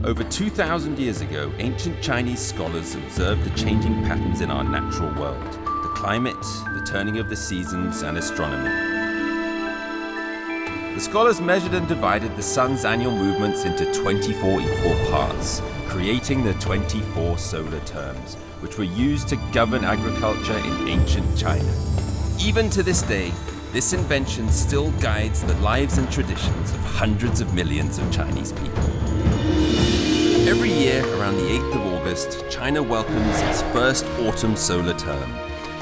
Over 2,000 years ago, ancient Chinese scholars observed the changing patterns in our natural world, the climate, the turning of the seasons, and astronomy. The scholars measured and divided the sun's annual movements into 24 equal parts, creating the 24 solar terms, which were used to govern agriculture in ancient China. Even to this day, this invention still guides the lives and traditions of hundreds of millions of Chinese people. Every year, around the 8th of August, China welcomes its first autumn solar term,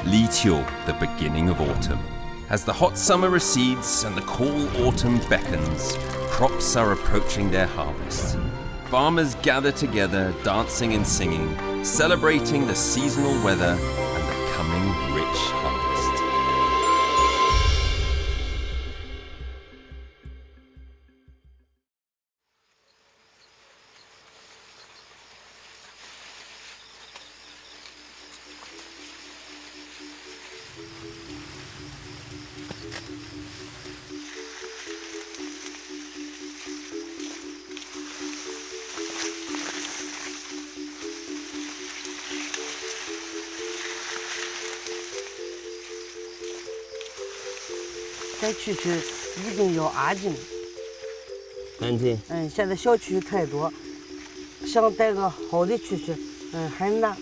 Inizio, the beginning of autumn. As the hot summer recedes and the cool autumn beckons, crops are approaching their harvest. Farmers gather together, dancing and singing, celebrating the seasonal weather and the coming rich harvest.该蛐蛐一定要安静。安静。现在小蛐蛐太多，想逮个好的蛐蛐，很难。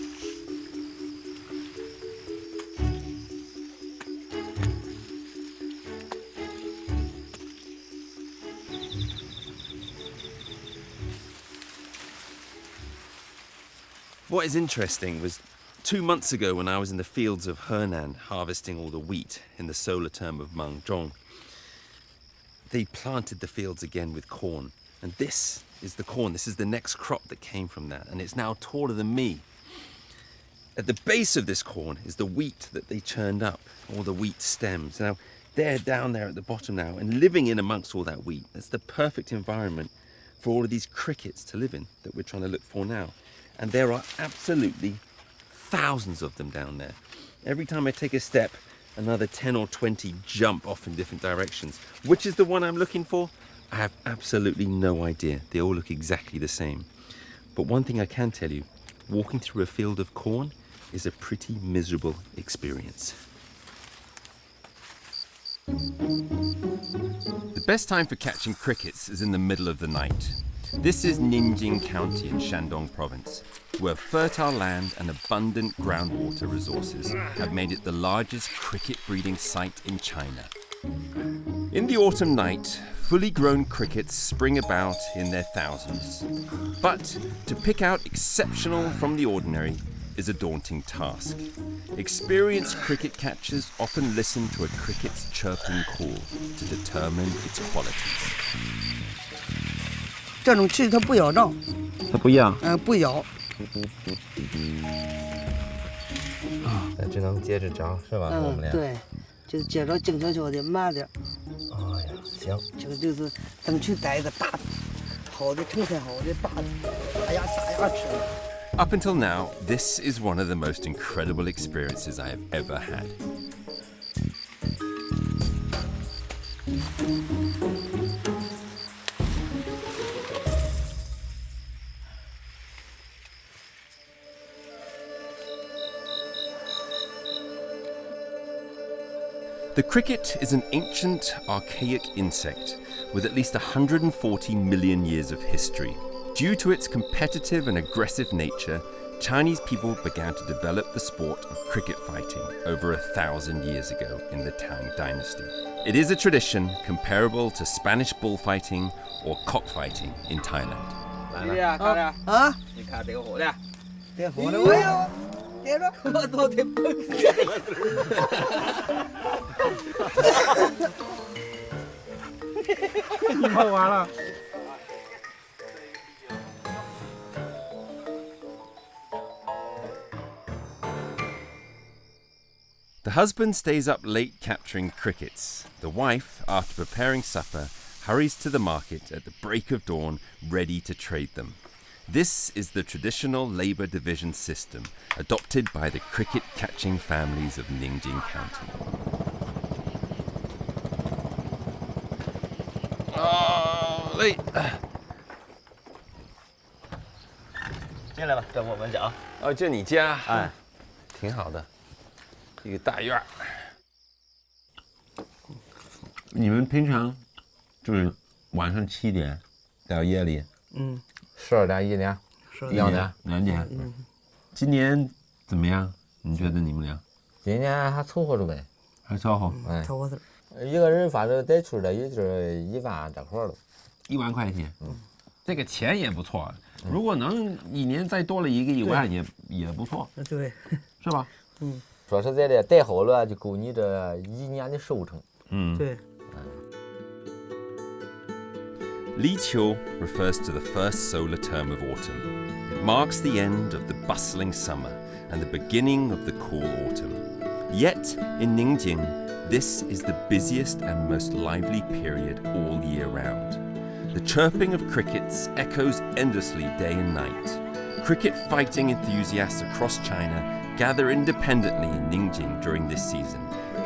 What is interesting was 2 months ago when I was in the fields of Henan harvesting all the wheat in the solar term of Mengzhong, they planted the fields again with corn. And this is the corn. This is the next crop that came from that. And it's now taller than me. At the base of this corn is the wheat that they churned up, all the wheat stems. Now, they're down there at the bottom now and living in amongst all that wheat. That's the perfect environment for all of these crickets to live in that we're trying to look for now. And there are absolutely thousands of them down there. Every time I take a step, another 10 or 20 jump off in different directions. Which is the one I'm looking for? I have absolutely no idea. They all look exactly the same. But one thing I can tell you, walking through a field of corn is a pretty miserable experience. The best time for catching crickets is in the middle of the night. This is Ningjin County in Shandong province, where fertile land and abundant groundwater resources have made it the largest cricket breeding site in China. In the autumn night, fully grown crickets spring about in their thousands. But to pick out exceptional from the ordinary is a daunting task. Experienced cricket catchers often listen to a cricket's chirping call to determine its qualities. 这种蛐蛐它不咬人，它不咬。不咬。只能接着着是吧？我们俩。对，就是接着静悄悄的，慢点。哎呀，行。这个就是争取逮一个大的，好的成片好的大的，大牙齿。Up until now, this is one of the most incredible experiences I have ever had. The cricket is an ancient, archaic insect with at least 140 million years of history. Due to its competitive and aggressive nature, Chinese people began to develop the sport of cricket fighting over 1,000 years ago in the Tang dynasty. It is a tradition comparable to Spanish bullfighting or cockfighting in Thailand. 你看这个火的，这火的我要，这个我都得碰。你碰完了。The husband stays up late capturing crickets. The wife, after preparing supper, hurries to the market at the break of dawn, ready to trade them. This is the traditional labor division system adopted by the cricket-catching families of Ningjin County. Oh, late. 进来吧，这我们家。哦，就你家，哎，挺好的，一个大院儿。你们平常就是晚上7点到夜里12点1点2点。今年怎么样？你觉得你们俩？今年还凑合着呗，还凑合。哎，凑合着。一个人反正得出来也就是1万这块了。1万块钱，这个钱也不错。如果能一年再多了一个1万也不错，对，是吧？说实在的，带好了就够你这1年的收成。对。Li Qiu refers to the first solar term of autumn. It marks the end of the bustling summer and the beginning of the cool autumn. Yet, in Ningjin, this is the busiest and most lively period all year round. The chirping of crickets echoes endlessly day and night. Cricket fighting enthusiasts across China gather independently in Ningjin during this season,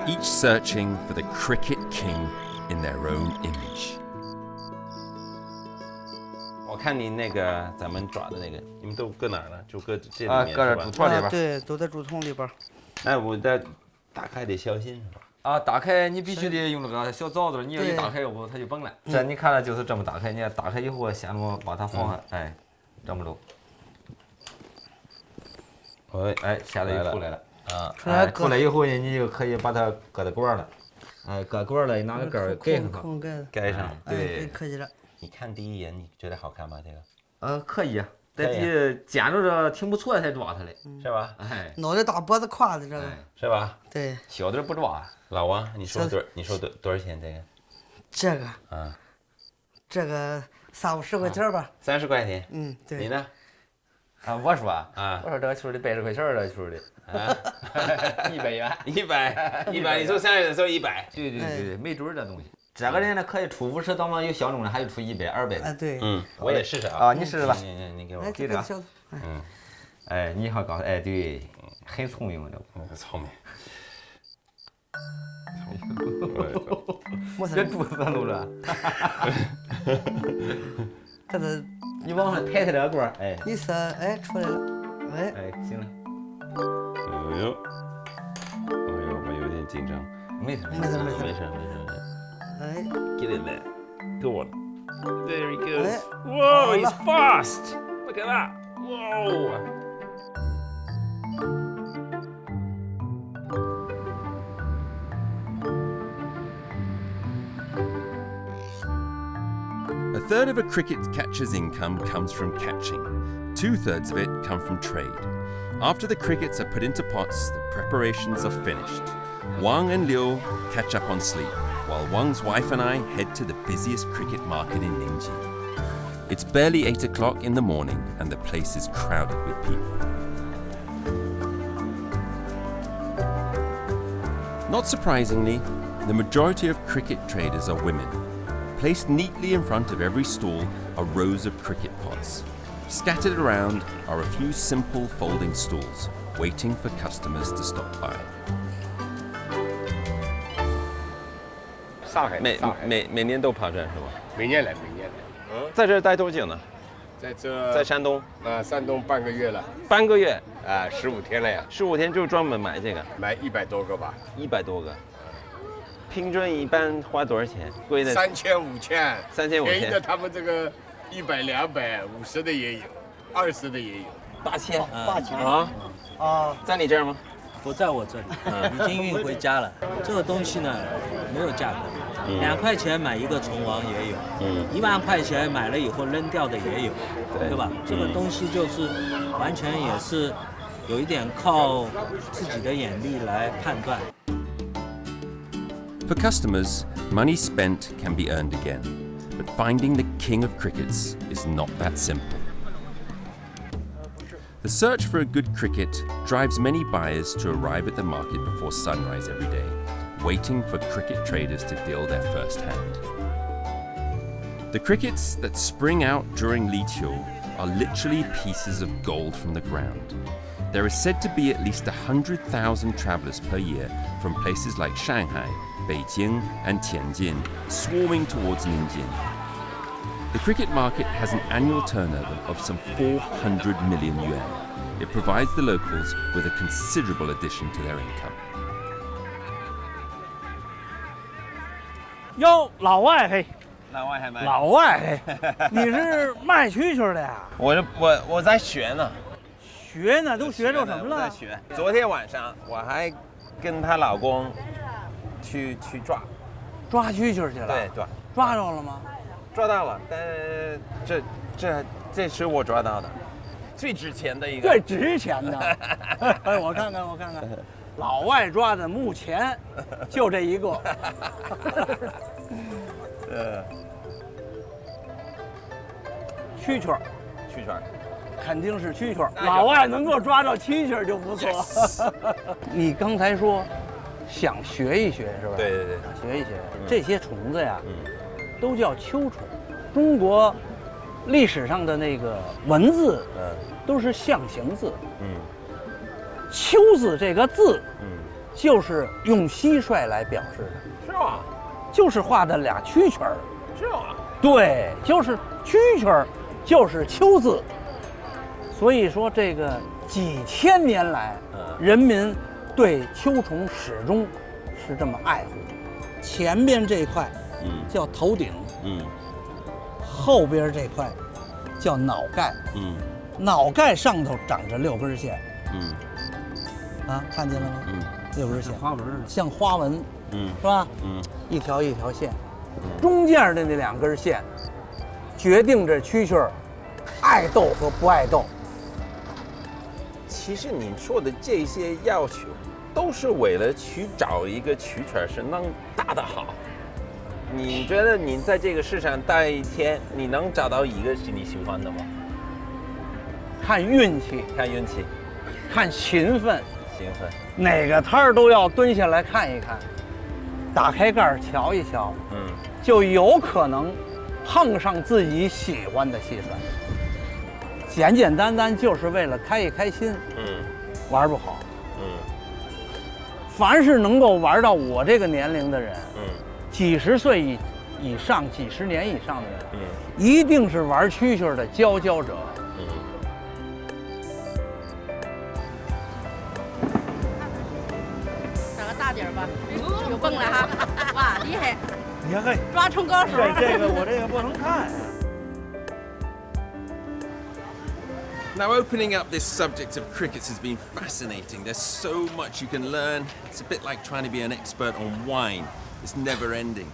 each searching for the cricket king in their own image. 我看你那个咱们抓的那个，你们都搁哪儿了？就搁这里面搁这竹筒里边。对，都在竹筒里边。哎，我这打开得小心是吧？啊，打开你必须得用那个小凿子，你要一打开不它就崩了。这你看了就是这么打开，你要打开以后先把它放下，哎，这么着。哎，现在又出来了啊！出来以后呢，你就可以把它搁在罐了。哎，搁罐了，拿个盖儿盖上它，盖上。对，可以了。你看第一眼，你觉得好看吗？这个？可以，在地捡着这挺不错才抓它嘞，是吧？哎，脑袋大脖子胯的这个，是吧？对。小的不抓。老王，你说多少钱这个？这个啊，这个30-50块钱吧。30块钱。对。你呢？啊，我说这个球的100块钱的球的，100元，100，你说30，说100。对，没准这东西。这个人呢可以出50，到嘛有小众的还有出100、200的。对。我也试试啊。你试试吧。你给我。这个。哎，你好高，哎，对，很聪明这个。聪明。这肚子弄着。这是你往上抬抬这个棍儿，哎。一伸，哎，出来了，哎。行了。哎呦，我有点紧张。没事。哎 ，Get in there. Go on. There he goes. Whoa, he's fast. Look at that. Whoa. A third of a cricket catcher's income comes from catching. 2/3 of it come from trade. After the crickets are put into pots, the preparations are finished. Wang and Liu catch up on sleep, while Wang's wife and I head to the busiest cricket market in Ningjin. It's barely 8 o'clock in the morning, and the place is crowded with people. Not surprisingly, the majority of cricket traders are women. Placed neatly in front of every stall are rows of cricket pots. Scattered around are a few simple folding stools, waiting for customers to stop by. 上海每年都跑这是吧？每年来。在这儿待多久呢？在山东。山东半个月了。半个月？15天了呀。15天就专门买这个？买100多个吧。100多个。平均一般花多少钱？贵的3000、5000。3000、5000。便宜的他们这个100、200、50的也有，20的也有。8000。8000啊，在你这儿吗？不在我这里，已经运回家了。这个东西呢，没有价格，2块钱买一个虫王也有，1万块钱买了以后扔掉的也有，对吧？这个东西就是完全也是有一点靠自己的眼力来判断。For customers, money spent can be earned again, but finding the king of crickets is not that simple. The search for a good cricket drives many buyers to arrive at the market before sunrise every day, waiting for cricket traders to deal their first hand. The crickets that spring out during Li Qiu are literally pieces of gold from the ground. There is said to be at least 100,000 travelers per year from places like Shanghai, Beijing, and Tianjin swarming towards Ningjin. The cricket market has an annual turnover of some 400 million yuan. It provides the locals with a considerable addition to their income. 哟，老外嘿，老外还卖？老外嘿，你是卖蛐蛐的呀？我在学呢。学呢，都学着什么我了在？学。昨天晚上我还跟她老公去抓。抓蛐蛐去了？对，抓着了吗？抓到了，但这是我抓到的，最值钱的一个。最值钱的。哎，我看看，老外抓的目前就这一个。蛐蛐，肯定是蛐蛐。老外能够抓到蛐蛐就不错。你刚才说想学一学是吧？对，想学一学这些虫子呀，都叫秋虫。中国历史上的那个文字，都是象形字。秋字这个字，就是用蟋蟀来表示的。是吧？就是画的俩蛐蛐儿。是吧？对，就是蛐蛐儿，就是秋字。所以说，这个几千年来，人民对秋虫始终是这么爱护。前边这块，叫头顶，后边这块叫脑盖，脑盖上头长着6根线，啊，看见了吗？6根线，花纹，像花纹，是吧？一条一条线，中间的那2根线，决定着蛐蛐儿爱斗和不爱斗。其实你说的这些要求，都是为了去找一个蛐蛐是能打得好。你觉得你在这个市场待一天，你能找到一个是你喜欢的吗？看运气，看勤奋，哪个摊儿都要蹲下来看一看，打开盖儿瞧一瞧，就有可能碰上自己喜欢的蟋蟀。简简单单就是为了开一开心，玩不好，凡是能够玩到我这个年龄的人，几十岁以上、几十年以上的人，一定是玩蛐蛐的佼佼者。找个大点儿吧，有蹦了哈，哇，厉害！你看嘿，抓虫高手。这个我这个不能看。Now, opening up this subject of crickets has been fascinating. There's so much you can learn. It's a bit like trying to be an expert on wine. It's never ending.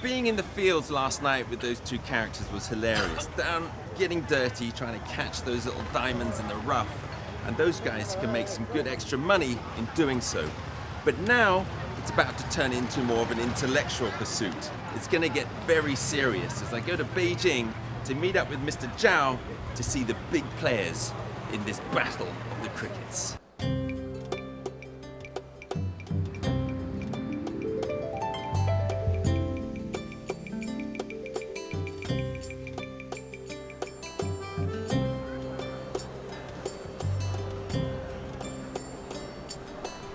Being in the fields last night with those two characters was hilarious. Down getting dirty, trying to catch those little diamonds in the rough. And those guys can make some good extra money in doing so. But now, it's about to turn into more of an intellectual pursuit. It's going to get very serious as I go to Beijing to meet up with Mr. Zhao to see the big players in this battle of the crickets.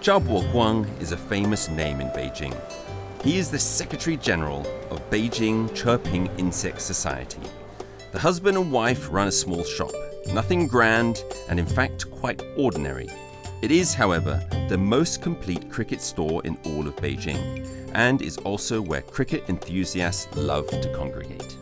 Zhao Boguang is a famous name in Beijing. He is the Secretary General of Beijing Chirping Insect Society. The husband and wife run a small shop, nothing grand and in fact quite ordinary. It is, however, the most complete cricket store in all of Beijing and is also where cricket enthusiasts love to congregate.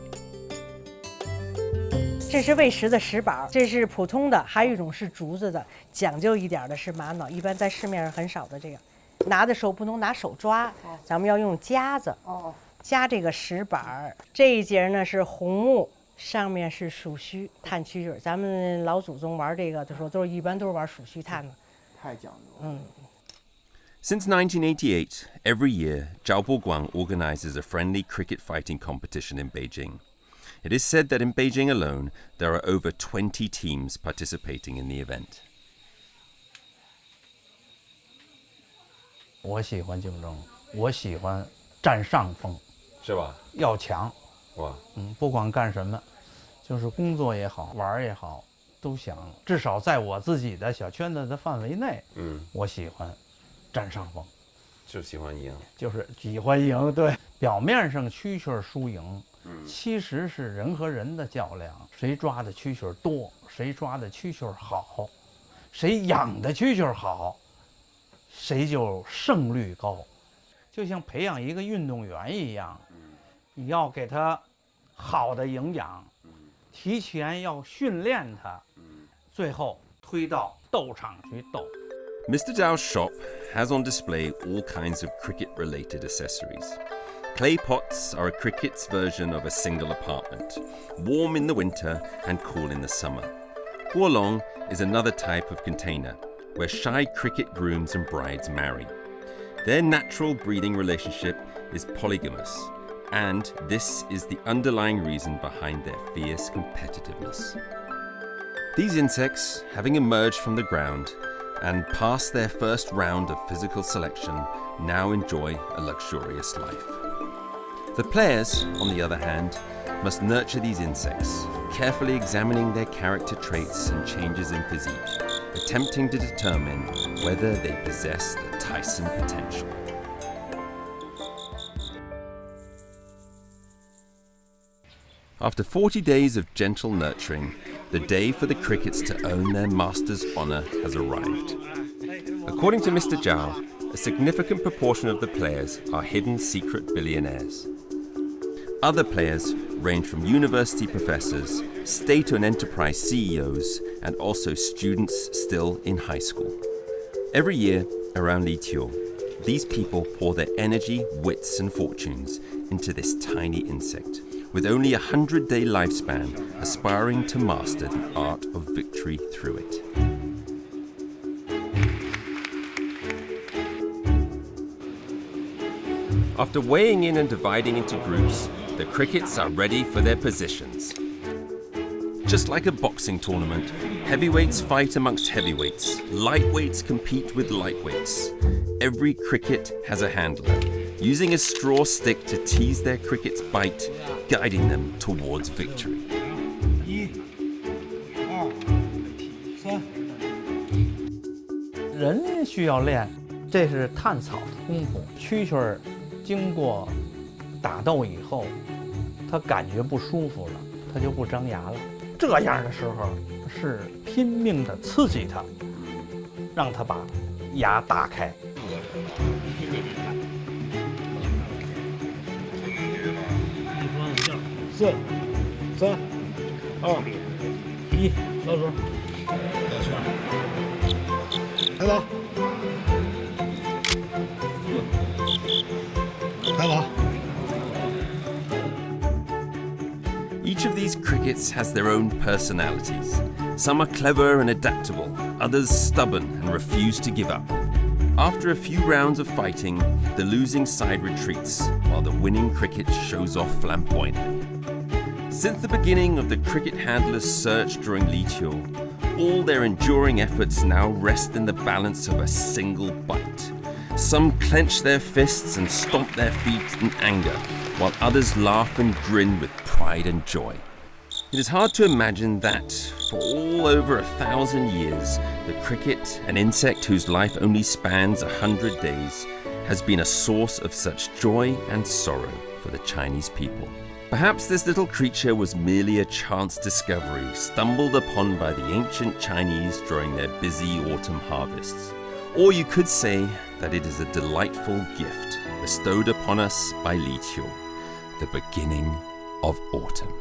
这是喂食的石板，这是普通的，还有一种是竹子的，讲究一点的是玛瑙，一般在市面上很少的这个。拿的时候不能拿手抓，咱们要用夹子，夹这个石板。这一节呢是红木。上面是鼠须炭蛐蛐，咱们老祖宗玩这个的时候，一般都是玩鼠须炭的，太讲究了。Since 1988, every year, Zhao Boguang organizes a friendly cricket fighting competition in Beijing. It is said that in Beijing alone, there are over 20 teams participating in the event. 我喜欢竞争，我喜欢占上风，是吧？要强。哇，不管干什么，就是工作也好，玩也好，都想至少在我自己的小圈子的范围内，我喜欢占上风，就喜欢赢，就是喜欢赢。对，表面上蛐蛐输赢，其实是人和人的较量，谁抓的蛐蛐多，谁抓的蛐蛐好，谁养的蛐蛐好，谁就胜率高。就像培养一个运动员一样，你要给他好的营养，提前要训练他，最后推到斗场去斗。Mr. Zhao's shop has on display all kinds of cricket-related accessories. Clay pots are a cricket's version of a single apartment, warm in the winter and cool in the summer. Guolong is another type of container, where shy cricket grooms and brides marry. Their natural breeding relationship is polygamous, and this is the underlying reason behind their fierce competitiveness. These insects, having emerged from the ground and passed their first round of physical selection, now enjoy a luxurious life. The players, on the other hand, must nurture these insects, carefully examining their character traits and changes in physique, attempting to determine whether they possess the Tyson potential. After 40 days of gentle nurturing, the day for the crickets to own their master's honor has arrived. According to Mr. Zhao, a significant proportion of the players are hidden secret billionaires. Other players range from university professors, state and enterprise CEOs, and also students still in high school. Every year around Inizio, these people pour their energy, wits, and fortunes into this tiny insect, with only a 100-day lifespan, aspiring to master the art of victory through it. After weighing in and dividing into groups, the crickets are ready for their positions. Just like a boxing tournament, heavyweights fight amongst heavyweights, lightweights compete with lightweights. Every cricket has a handler, using a straw stick to tease their cricket's bite, guiding them towards victory. 1、2、3。人需要练，这是探草的功夫。蛐蛐儿经过打斗以后，它感觉不舒服了，它就不张牙了。这样的时候是拼命的刺激它，让它把牙打开。4、3、2、1，倒数。开走。开走。Each of these crickets has their own personalities. Some are clever and adaptable, others stubborn and refuse to give up. After a few rounds of fighting, the losing side retreats, while the winning cricket shows off flamboyantly. Since the beginning of the cricket handlers' search during Inizio, all their enduring efforts now rest in the balance of a single bite. Some clench their fists and stomp their feet in anger, while others laugh and grin with pride and joy. It is hard to imagine that, for all over 1,000 years, the cricket, an insect whose life only spans 100 days, has been a source of such joy and sorrow for the Chinese people. Perhaps this little creature was merely a chance discovery stumbled upon by the ancient Chinese during their busy autumn harvests. Or you could say that it is a delightful gift bestowed upon us by Inizio, the beginning of autumn.